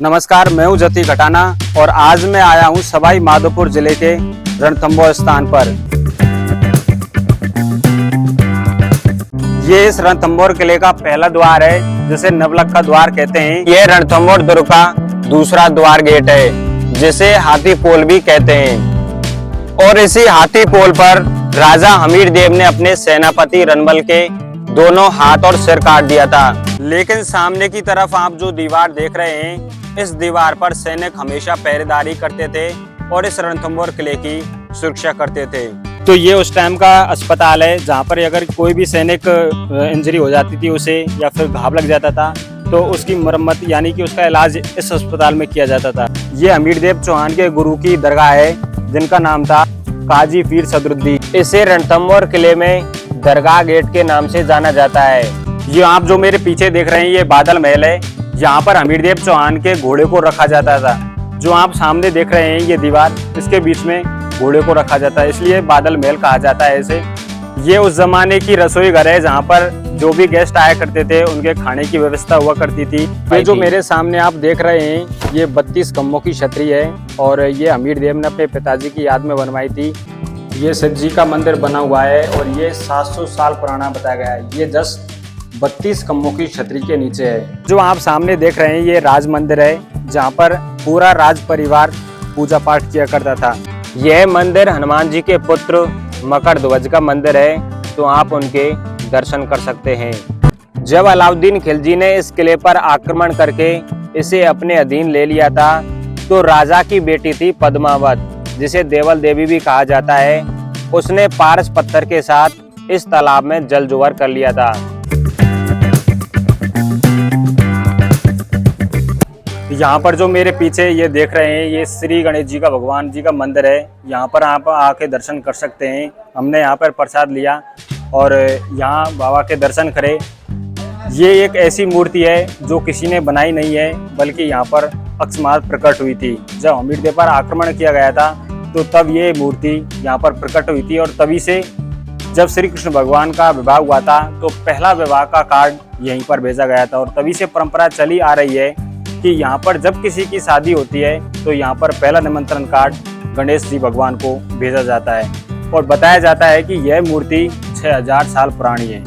नमस्कार, मैं हूं जति घटाना और आज मैं आया हूं सवाई माधोपुर जिले के रणथंभौर स्थान पर। ये इस रणथंभौर किले का पहला द्वार है, जिसे नवलखा द्वार कहते हैं। यह रणथंभौर दुर्ग का दूसरा द्वार गेट है, जिसे हाथी पोल भी कहते हैं। और इसी हाथी पोल पर राजा हमीर देव ने अपने सेनापति रणबल के दोनों हाथ और सिर काट दिया था। लेकिन सामने की तरफ आप जो दीवार देख रहे हैं, इस दीवार पर सैनिक हमेशा पहरेदारी करते थे और इस रणथंभौर किले की सुरक्षा करते थे। तो ये उस टाइम का अस्पताल है, जहाँ पर अगर कोई भी सैनिक इंजरी हो जाती थी उसे, या फिर घाव लग जाता था, तो उसकी मरम्मत यानी कि उसका इलाज इस अस्पताल में किया जाता था। ये हमीर देव चौहान के गुरु की दरगाह है, जिनका नाम था काजी पीर सदरुद्दीन। इसे रणथंभौर किले में दरगाह गेट के नाम से जाना जाता है। ये आप जो मेरे पीछे देख रहे हैं, ये बादल महल है। यहाँ पर हमीर देव चौहान के घोड़े को रखा जाता था। जो आप सामने देख रहे हैं, ये दीवार, इसके बीच में घोड़े को रखा जाता है, इसलिए बादल महल कहा जाता है इसे। ये उस जमाने की रसोई घर है, जहाँ पर जो भी गेस्ट आया करते थे उनके खाने की व्यवस्था हुआ करती थी। ये जो मेरे सामने आप देख रहे हैं, ये 32 खम्भों की छतरी है और ये हमीर देव ने अपने पिताजी की याद में बनवाई थी। ये शिव जी का मंदिर बना हुआ है और ये 700 साल पुराना बताया गया है। ये 32 खम्भों की छतरी के नीचे है। जो आप सामने देख रहे हैं, ये राज मंदिर है, जहाँ पर पूरा राज परिवार पूजा पाठ किया करता था। यह मंदिर हनुमान जी के पुत्र मकर ध्वज का मंदिर है, तो आप उनके दर्शन कर सकते हैं। जब अलाउद्दीन खिलजी ने इस किले पर आक्रमण करके इसे अपने अधीन ले लिया था, तो राजा की बेटी थी पद्मावत, जिसे देवल देवी भी कहा जाता है, उसने पारस पत्थर के साथ इस तालाब में जल जोहर कर लिया था। यहाँ पर जो मेरे पीछे ये देख रहे हैं, ये श्री गणेश जी का, भगवान जी का मंदिर है। यहाँ पर आप आके दर्शन कर सकते हैं। हमने यहाँ पर प्रसाद लिया और यहाँ बाबा के दर्शन करे। ये एक ऐसी मूर्ति है जो किसी ने बनाई नहीं है, बल्कि यहाँ पर अकस्मात प्रकट हुई थी। जब हमीर देव पर आक्रमण किया गया था, तो तब ये मूर्ति यहाँ पर प्रकट हुई थी। और तभी से जब श्री कृष्ण भगवान का विवाह हुआ था, तो पहला विवाह का कार्ड यहीं पर भेजा गया था। और तभी से परंपरा चली आ रही है कि यहाँ पर जब किसी की शादी होती है, तो यहाँ पर पहला निमंत्रण कार्ड गणेश जी भगवान को भेजा जाता है। और बताया जाता है कि यह मूर्ति 6000 साल पुरानी है।